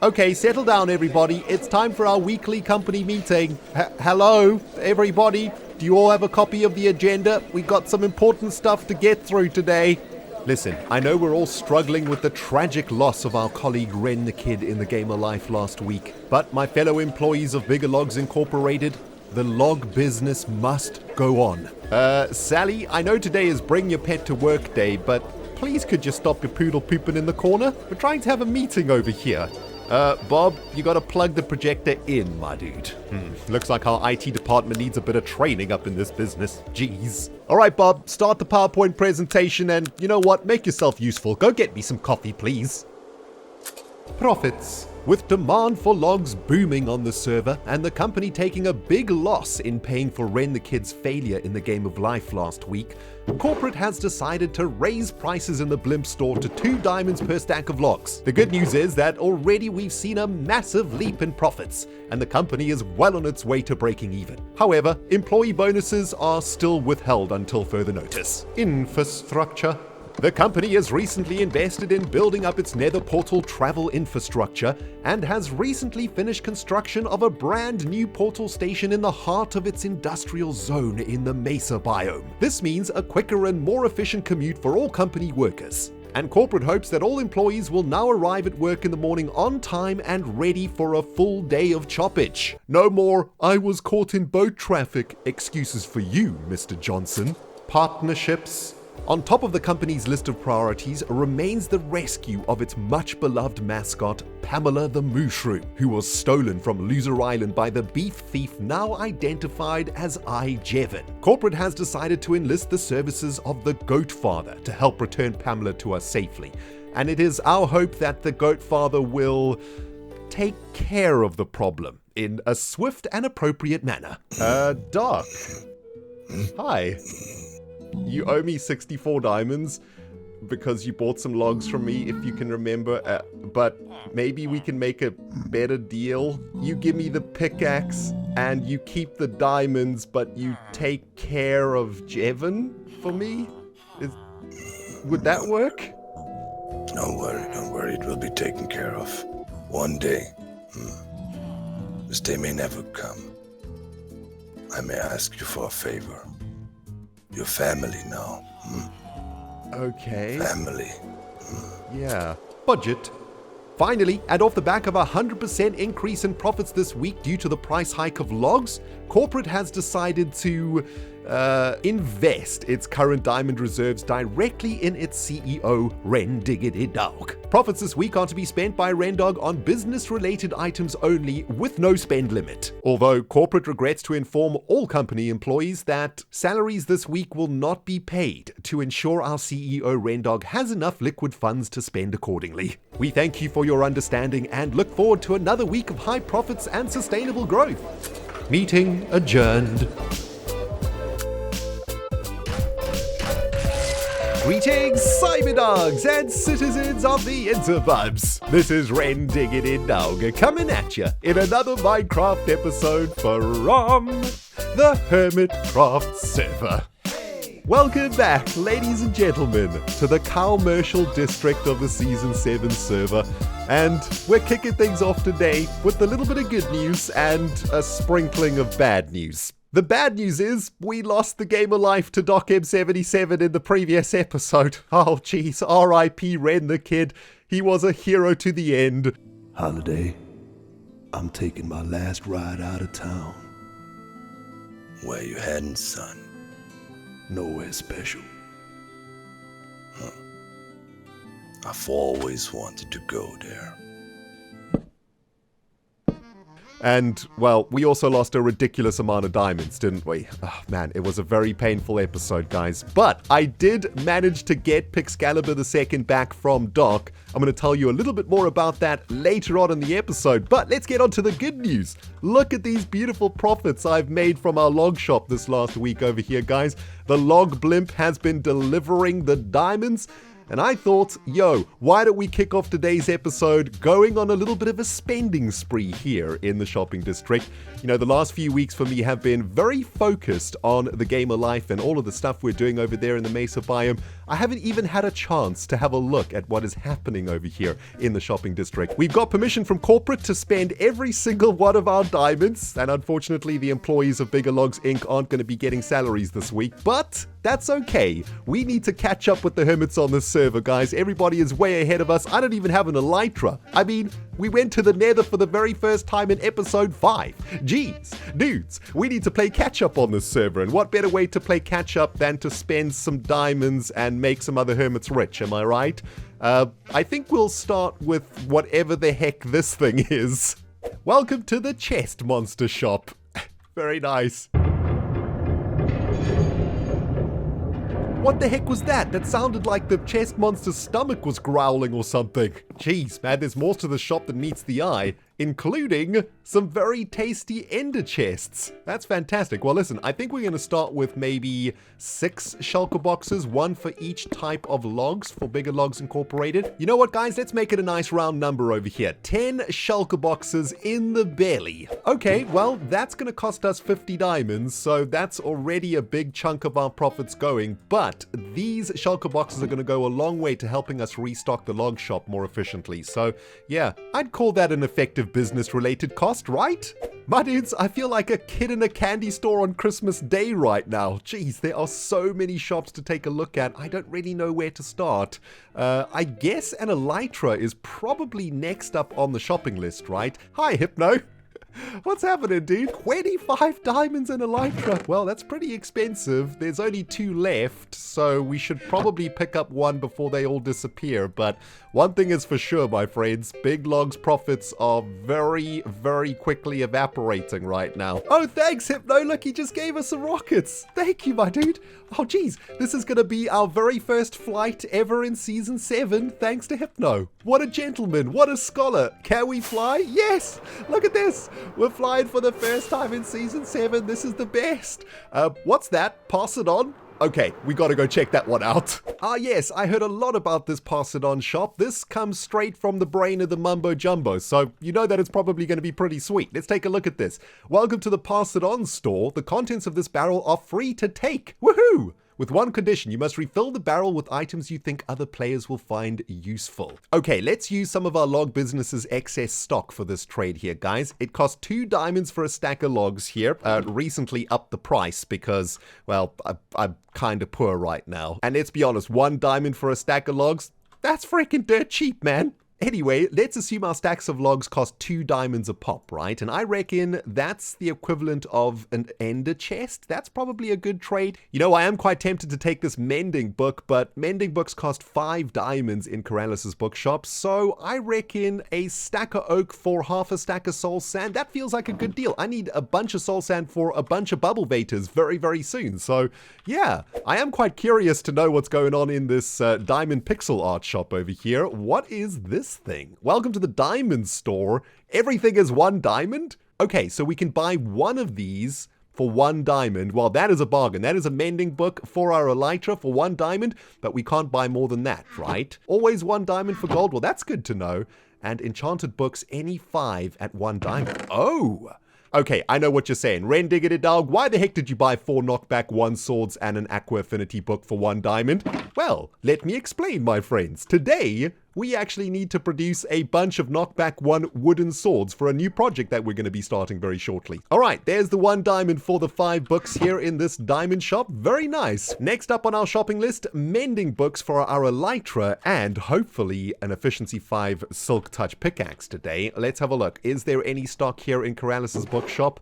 Okay, settle down everybody. It's time for our weekly company meeting. Hello, everybody. Do you all have a copy of the agenda? We've got some important stuff to get through today. Listen, I know we're all struggling with the tragic loss of our colleague Ren the Kid in the game of life last week. But my fellow employees of Bigger Logs Incorporated, the log business must go on. Sally, I know today is Bring Your Pet to Work Day, but please could you stop your poodle pooping in the corner? We're trying to have a meeting over here. Bob, you gotta plug the projector in, my dude. Looks like our IT department needs a bit of training up in this business. Jeez. Alright, Bob, start the PowerPoint presentation and, you know what, make yourself useful. Go get me some coffee, please. Profits. With demand for logs booming on the server and the company taking a big loss in paying for Ren the Kid's failure in the game of life last week, corporate has decided to raise prices in the Blimp store to 2 diamonds per stack of logs. The good news is that already we've seen a massive leap in profits, and the company is well on its way to breaking even. However, employee bonuses are still withheld until further notice. Infrastructure. The company has recently invested in building up its nether portal travel infrastructure and has recently finished construction of a brand new portal station in the heart of its industrial zone in the Mesa biome. This means a quicker and more efficient commute for all company workers. And corporate hopes that all employees will now arrive at work in the morning on time and ready for a full day of choppage. No more, I was caught in boat traffic excuses for you, Mr. Johnson. Partnerships. On top of the company's list of priorities remains the rescue of its much-beloved mascot, Pamela the Mooshroom, who was stolen from Loser Island by the beef thief now identified as iJevin. Corporate has decided to enlist the services of the Goat Father to help return Pamela to us safely, and it is our hope that the Goat Father will take care of the problem in a swift and appropriate manner. Doc. Hi. You owe me 64 diamonds because you bought some logs from me, if you can remember, but maybe we can make a better deal. You give me the pickaxe and you keep the diamonds, but you take care of Jevin for me? Would that work? Don't worry, it will be taken care of. One day. This day may never come. I may ask you for a favor. Your family now. Okay. Family. Yeah. Budget. Finally, and off the back of a 100% increase in profits this week due to the price hike of logs, corporate has decided to invest its current diamond reserves directly in its CEO, ReNDoG. Profits this week are to be spent by ReNDoG on business-related items only with no spend limit. Although corporate regrets to inform all company employees that salaries this week will not be paid to ensure our CEO ReNDoG has enough liquid funds to spend accordingly. We thank you for your understanding and look forward to another week of high profits and sustainable growth. Meeting adjourned. Greetings, Cyberdogs and citizens of the interwebs. This is ReNDoG coming at you in another Minecraft episode from the HermitCraft server. Welcome back, ladies and gentlemen, to the commercial district of the Season 7 server. And we're kicking things off today with a little bit of good news and a sprinkling of bad news. The bad news is, we lost the game of life to Doc M77 in the previous episode. Oh jeez, R.I.P. Ren the Kid. He was a hero to the end. Holiday, I'm taking my last ride out of town. Where you heading, son? Nowhere special. I've always wanted to go there. And, well, we also lost a ridiculous amount of diamonds, didn't we? Oh, man, it was a very painful episode, guys. But I did manage to get Pixcalibur II back from Doc. I'm going to tell you a little bit more about that later on in the episode. But let's get on to the good news. Look at these beautiful profits I've made from our log shop this last week over here, guys. The log blimp has been delivering the diamonds. And I thought, why don't we kick off today's episode going on a little bit of a spending spree here in the shopping district. You know, the last few weeks for me have been very focused on the game of life and all of the stuff we're doing over there in the Mesa biome. I haven't even had a chance to have a look at what is happening over here in the shopping district. We've got permission from corporate to spend every single one of our diamonds, and unfortunately the employees of Bigger Logs Inc. aren't going to be getting salaries this week, but that's okay. We need to catch up with the hermits on this server, guys. Everybody is way ahead of us. I don't even have an elytra. I mean, we went to the nether for the very first time in episode 5. Jeez, dudes, we need to play catch up on this server, and what better way to play catch up than to spend some diamonds and make some other hermits rich, am I right? I think we'll start with whatever the heck this thing is. Welcome to the chest monster shop. Very nice. What the heck was that? That sounded like the chest monster's stomach was growling or something. Jeez, man, there's more to the shop than meets the eye, including some very tasty ender chests. That's fantastic. Well, listen, I think we're going to start with maybe 6 shulker boxes, 1 for each type of logs for Bigger Logs Incorporated. You know what, guys? Let's make it a nice round number over here. 10 shulker boxes in the belly. Okay, well, that's going to cost us 50 diamonds, so that's already a big chunk of our profits going, but these shulker boxes are going to go a long way to helping us restock the log shop more efficiently. So, yeah, I'd call that an effective business-related cost, right? My dudes, I feel like a kid in a candy store on Christmas Day right now. Jeez, there are so many shops to take a look at. I don't really know where to start. I guess an elytra is probably next up on the shopping list, right? Hi, Hypno. What's happening, dude? 25 diamonds and elytra. Well, that's pretty expensive. There's only 2 left, so we should probably pick up 1 before they all disappear. But one thing is for sure, my friends, Big Log's profits are very, very quickly evaporating right now. Oh, thanks, Hypno. Look, he just gave us some rockets. Thank you, my dude. Oh, geez. This is going to be our very first flight ever in Season 7, thanks to Hypno. What a gentleman. What a scholar. Can we fly? Yes. Look at this. We're flying for the first time in Season 7. This is the best. What's that? Pass it on? Okay, we gotta go check that one out. Ah yes, I heard a lot about this Pass It On shop. This comes straight from the brain of the Mumbo Jumbo, so you know that it's probably gonna be pretty sweet. Let's take a look at this. Welcome to the Pass It On store. The contents of this barrel are free to take. Woohoo! With one condition, you must refill the barrel with items you think other players will find useful. Okay, let's use some of our log business's excess stock for this trade here, guys. It costs 2 diamonds for a stack of logs here. Recently upped the price because, well, I'm kind of poor right now. And let's be honest, 1 diamond for a stack of logs? That's freaking dirt cheap, man. Anyway, let's assume our stacks of logs cost 2 diamonds a pop, right? And I reckon that's the equivalent of an ender chest. That's probably a good trade. You know, I am quite tempted to take this mending book, but mending books cost 5 diamonds in Corrales' bookshop. So I reckon a stack of oak for half a stack of soul sand, that feels like a good deal. I need a bunch of soul sand for a bunch of bubble vators very, very soon. So yeah, I am quite curious to know what's going on in this diamond pixel art shop over here. What is this thing? Welcome to the diamond store. Everything is 1 diamond? Okay, so we can buy 1 of these for 1 diamond. Well, that is a bargain. That is a mending book for our elytra for 1 diamond, but we can't buy more than that, right? Always 1 diamond for gold. Well, that's good to know. And enchanted books, any 5 at 1 diamond. Oh! Okay, I know what you're saying. ReNDoG, why the heck did you buy 4 knockback 1 swords and an aqua affinity book for 1 diamond? Well, let me explain, my friends. Today, we actually need to produce a bunch of knockback 1 wooden swords for a new project that we're going to be starting very shortly. Alright, there's the 1 diamond for the 5 books here in this diamond shop. Very nice. Next up on our shopping list, mending books for our elytra and hopefully an efficiency 5 silk touch pickaxe today. Let's have a look. Is there any stock here in Corrales' bookshop?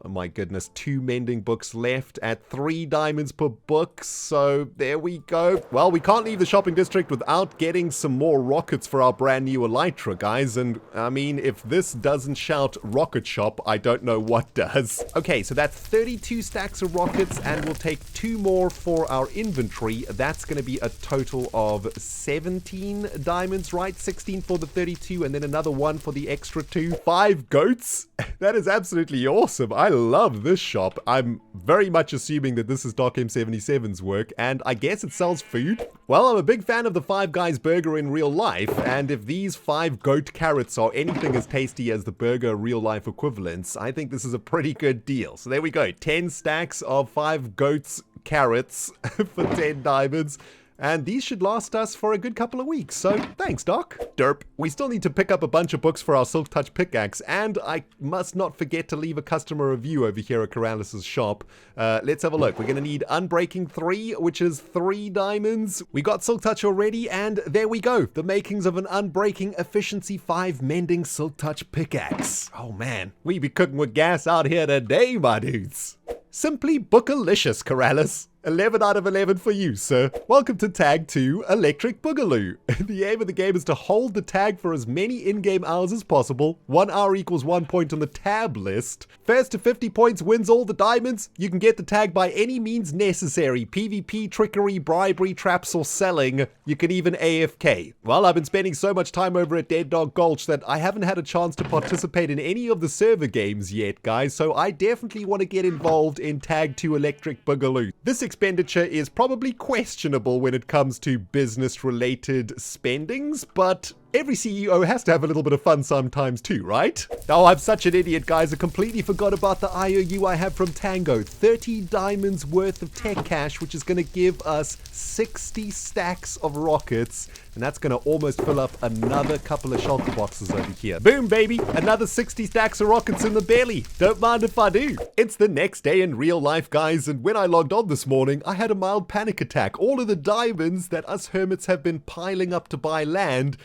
Oh my goodness, 2 mending books left at 3 diamonds per book, so there we go. Well, we can't leave the shopping district without getting some more rockets for our brand new elytra, guys, and I mean, if this doesn't shout rocket shop, I don't know what does. Okay, so that's 32 stacks of rockets, and we'll take 2 more for our inventory. That's going to be a total of 17 diamonds, right? 16 for the 32, and then another 1 for the extra 2. 5 goats? That is absolutely awesome. I love this shop. I'm very much assuming that this is Doc M77's work, and I guess it sells food. Well, I'm a big fan of the Five Guys burger in real life, and if these 5 goat carrots are anything as tasty as the burger real life equivalents, I think this is a pretty good deal. So there we go, 10 stacks of 5 goats carrots for 10 diamonds. And these should last us for a good couple of weeks, so thanks, Doc. Derp. We still need to pick up a bunch of books for our Silk Touch pickaxe, and I must not forget to leave a customer review over here at Corrales' shop. Let's have a look. We're going to need Unbreaking 3, which is 3 diamonds. We got Silk Touch already, and there we go. The makings of an Unbreaking Efficiency 5 Mending Silk Touch pickaxe. Oh man, we be cooking with gas out here today, my dudes. Simply bookalicious, Corrales. 11 out of 11 for you, sir. Welcome to Tag 2, Electric Boogaloo. The aim of the game is to hold the tag for as many in-game hours as possible. 1 hour equals 1 point on the tab list. First to 50 points wins all the diamonds. You can get the tag by any means necessary. PvP, trickery, bribery, traps, or selling. You can even AFK. Well, I've been spending so much time over at Dead Dog Gulch that I haven't had a chance to participate in any of the server games yet, guys, so I definitely want to get involved in Tag 2 Electric Boogaloo. This expenditure is probably questionable when it comes to business-related spendings, but every CEO has to have a little bit of fun sometimes too, right? Oh, I'm such an idiot, guys. I completely forgot about the IOU I have from Tango. 30 diamonds worth of tech cash, which is going to give us 60 stacks of rockets. And that's going to almost fill up another couple of shulker boxes over here. Boom, baby. Another 60 stacks of rockets in the belly. Don't mind if I do. It's the next day in real life, guys. And when I logged on this morning, I had a mild panic attack. All of the diamonds that us hermits have been piling up to buy land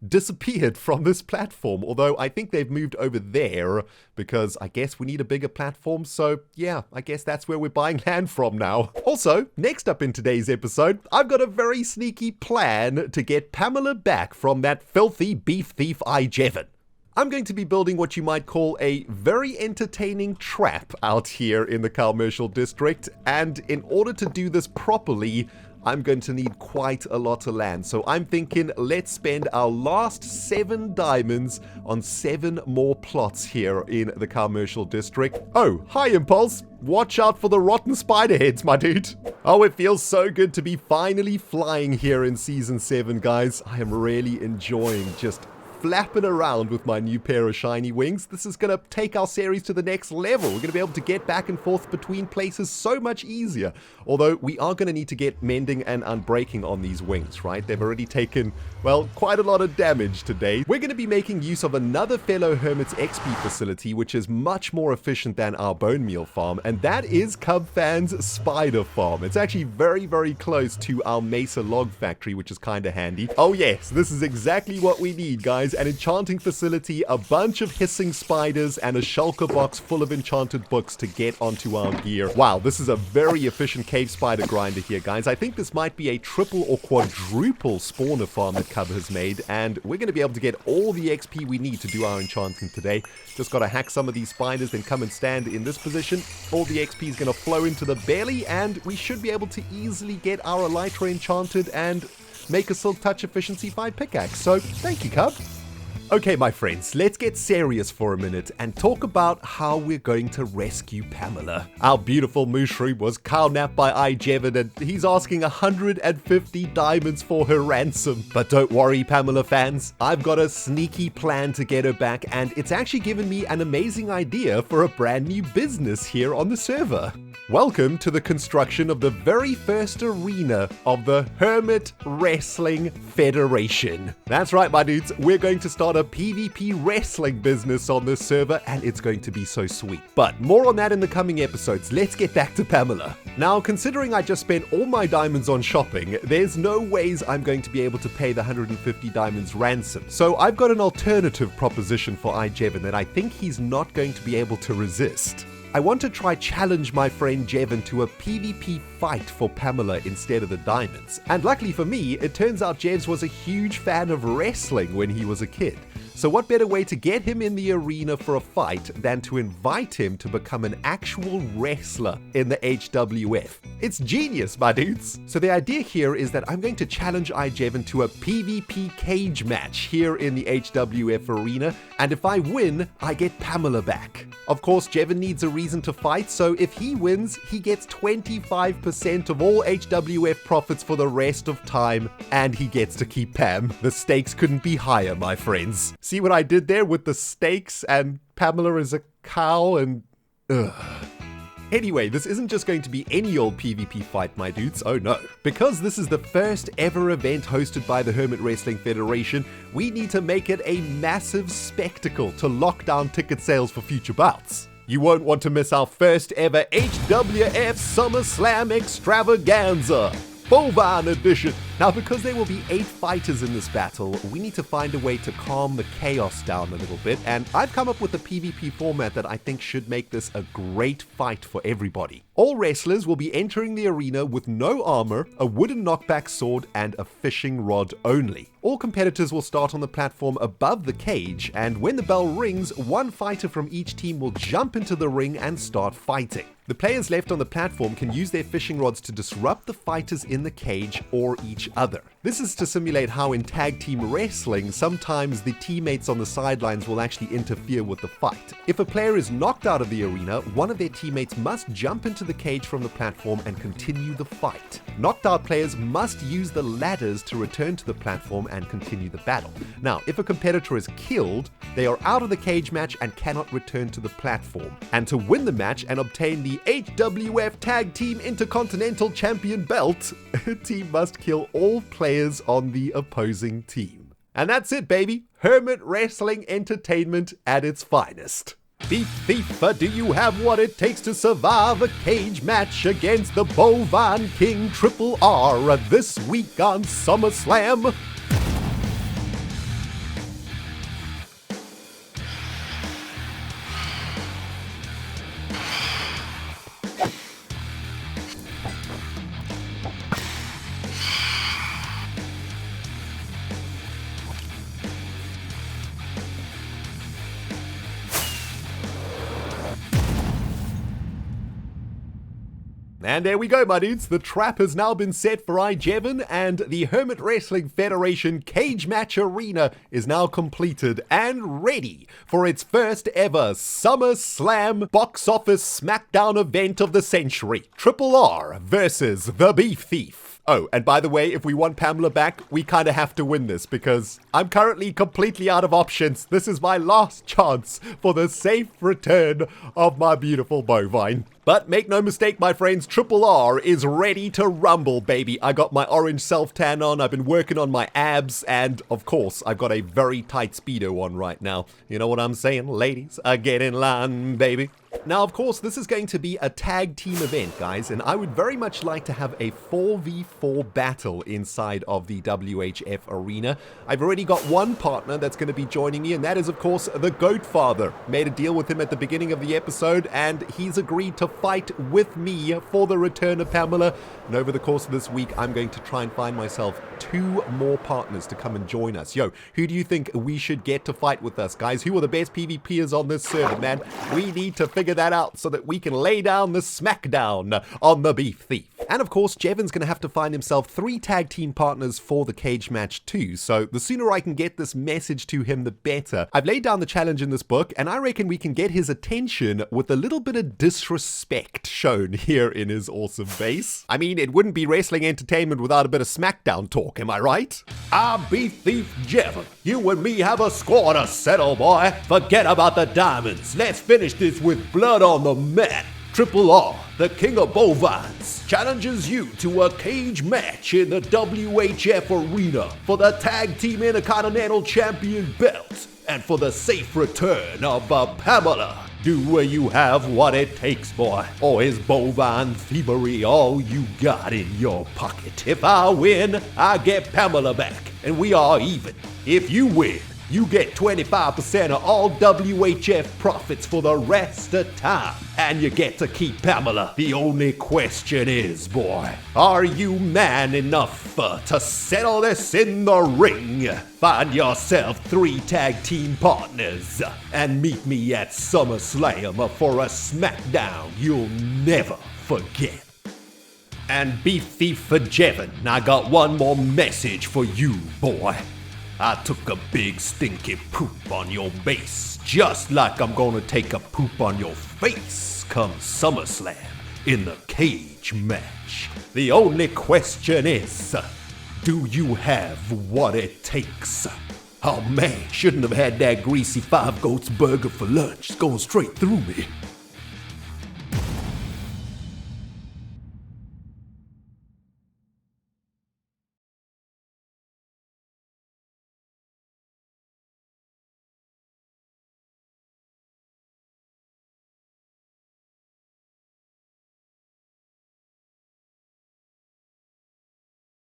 disappeared from this platform, although I think they've moved over there because I guess we need a bigger platform, so yeah, I guess that's where we're buying land from now. Also, next up in today's episode, I've got a very sneaky plan to get Pamela back from that filthy beef thief iJevin. I'm going to be building what you might call a very entertaining trap out here in the commercial district, and in order to do this properly, I'm going to need quite a lot of land. So I'm thinking let's spend our last 7 diamonds on 7 more plots here in the commercial district. Oh, hi Impulse. Watch out for the rotten spider heads, my dude. Oh, it feels so good to be finally flying here in Season 7, guys. I am really enjoying just flapping around with my new pair of shiny wings. This is going to take our series to the next level. We're going to be able to get back and forth between places so much easier. Although we are going to need to get mending and unbreaking on these wings, right? They've already taken, well, quite a lot of damage today. We're going to be making use of another fellow Hermit's XP facility, which is much more efficient than our bone meal farm, and that is Cubfan's spider farm. It's actually very, very close to our Mesa log factory, which is kind of handy. Oh yes, this is exactly what we need, guys. An enchanting facility, a bunch of hissing spiders, and a shulker box full of enchanted books to get onto our gear. Wow, this is a very efficient cave spider grinder here, guys. I think this might be a triple or quadruple spawner farm that Cub has made, and we're going to be able to get all the XP we need to do our enchanting today. Just got to hack some of these spiders, then come and stand in this position. All the XP is going to flow into the belly, and we should be able to easily get our elytra enchanted and make a Silk Touch Efficiency 5 pickaxe. So, thank you, Cub. Okay, my friends, let's get serious for a minute and talk about how we're going to rescue Pamela. Our beautiful Mooshroom was cow-napped by iJevin, and he's asking 150 diamonds for her ransom. But don't worry, Pamela fans, I've got a sneaky plan to get her back, and it's actually given me an amazing idea for a brand new business here on the server. Welcome to the construction of the very first arena of the Hermit Wrestling Federation. That's right, my dudes, we're going to start a PvP wrestling business on this server, and it's going to be so sweet. But more on that in the coming episodes. Let's get back to Pamela. Now, considering I just spent all my diamonds on shopping, there's no ways I'm going to be able to pay the 150 diamonds ransom. So I've got an alternative proposition for iJevin that I think he's not going to be able to resist. I want to try challenge my friend Jevin to a PvP fight for Pamela instead of the diamonds. And luckily for me, it turns out Jevs was a huge fan of wrestling when he was a kid. So what better way to get him in the arena for a fight than to invite him to become an actual wrestler in the HWF? It's genius, my dudes! So the idea here is that I'm going to challenge iJevin to a PvP cage match here in the HWF arena, and if I win, I get Pamela back. Of course, Jevin needs a reason to fight, so if he wins, he gets 25% of all HWF profits for the rest of time, and he gets to keep Pam. The stakes couldn't be higher, my friends. See what I did there with the stakes and Pamela is a cow and... Ugh. Anyway, this isn't just going to be any old PvP fight, my dudes. Oh no. Because this is the first ever event hosted by the Hermit Wrestling Federation, we need to make it a massive spectacle to lock down ticket sales for future bouts. You won't want to miss our first ever HWF SummerSlam Extravaganza, Bovine Edition. Now, because there will be 8 fighters in this battle, we need to find a way to calm the chaos down a little bit, and I've come up with a PvP format that I think should make this a great fight for everybody. All wrestlers will be entering the arena with no armor, a wooden knockback sword, and a fishing rod only. All competitors will start on the platform above the cage, and when the bell rings, one fighter from each team will jump into the ring and start fighting. The players left on the platform can use their fishing rods to disrupt the fighters in the cage or each other. This is to simulate how in tag team wrestling, sometimes the teammates on the sidelines will actually interfere with the fight. If a player is knocked out of the arena, one of their teammates must jump into the cage from the platform and continue the fight. Knocked out players must use the ladders to return to the platform and continue the battle. Now, if a competitor is killed, they are out of the cage match and cannot return to the platform. And to win the match and obtain the HWF Tag Team Intercontinental Champion belt, a team must kill all players on the opposing team. And that's it, baby. Hermit Wrestling Entertainment at its finest. Beef Thief, do you have what it takes to survive a cage match against the Bovine King Triple R this week on SummerSlam? And there we go, my dudes. The trap has now been set for iJevin, and the Hermit Wrestling Federation Cage Match Arena is now completed and ready for its first ever SummerSlam box office SmackDown event of the century. Triple R versus the Beef Thief. Oh, and by the way, if we want Pamela back, we kind of have to win this because I'm currently completely out of options. This is my last chance for the safe return of my beautiful bovine. But make no mistake, my friends, Triple R is ready to rumble, baby. I got my orange self-tan on, I've been working on my abs, and of course, I've got a very tight Speedo on right now. You know what I'm saying? Ladies, get in line, baby. Now, of course, this is going to be a tag team event, guys, and I would very much like to have a 4v4 battle inside of the WHF arena. I've already got one partner that's going to be joining me, and that is, of course, the Goat Father. Made a deal with him at the beginning of the episode, and he's agreed to fight with me for the return of Pamela. And over the course of this week, I'm going to try and find myself 2 more partners to come and join us. Yo, who do you think we should get to fight with us, guys? Who are the best PvPers on this server, man? We need to figure that out so that we can lay down the smackdown on the Beef Thief. And of course, Jevin's going to have to find himself 3 tag team partners for the cage match too, so the sooner I can get this message to him, the better. I've laid down the challenge in this book, and I reckon we can get his attention with a little bit of disrespect shown here in his awesome base. I mean, it wouldn't be wrestling entertainment without a bit of SmackDown talk, am I right? I'm Beef Thief Jevin. You and me have a score to settle, boy. Forget about the diamonds. Let's finish this with blood on the mat. Triple R, the king of bovines, challenges you to a cage match in the WHF arena for the Tag Team Intercontinental Champion belt and for the safe return of Pamela. Do you have what it takes, boy? Or is bovine thievery all you got in your pocket? If I win, I get Pamela back, and we are even. If you win, you get 25% of all WHF profits for the rest of time. And you get to keep Pamela. The only question is, boy, are you man enough to settle this in the ring? Find yourself 3 tag team partners and meet me at SummerSlam for a SmackDown you'll never forget. And Beef Thief for Jevin, I got one more message for you, boy. I took a big stinky poop on your base, just like I'm gonna take a poop on your face come SummerSlam in the cage match. The only question is, do you have what it takes? Oh man, shouldn't have had that greasy 5 Goats burger for lunch. It's going straight through me.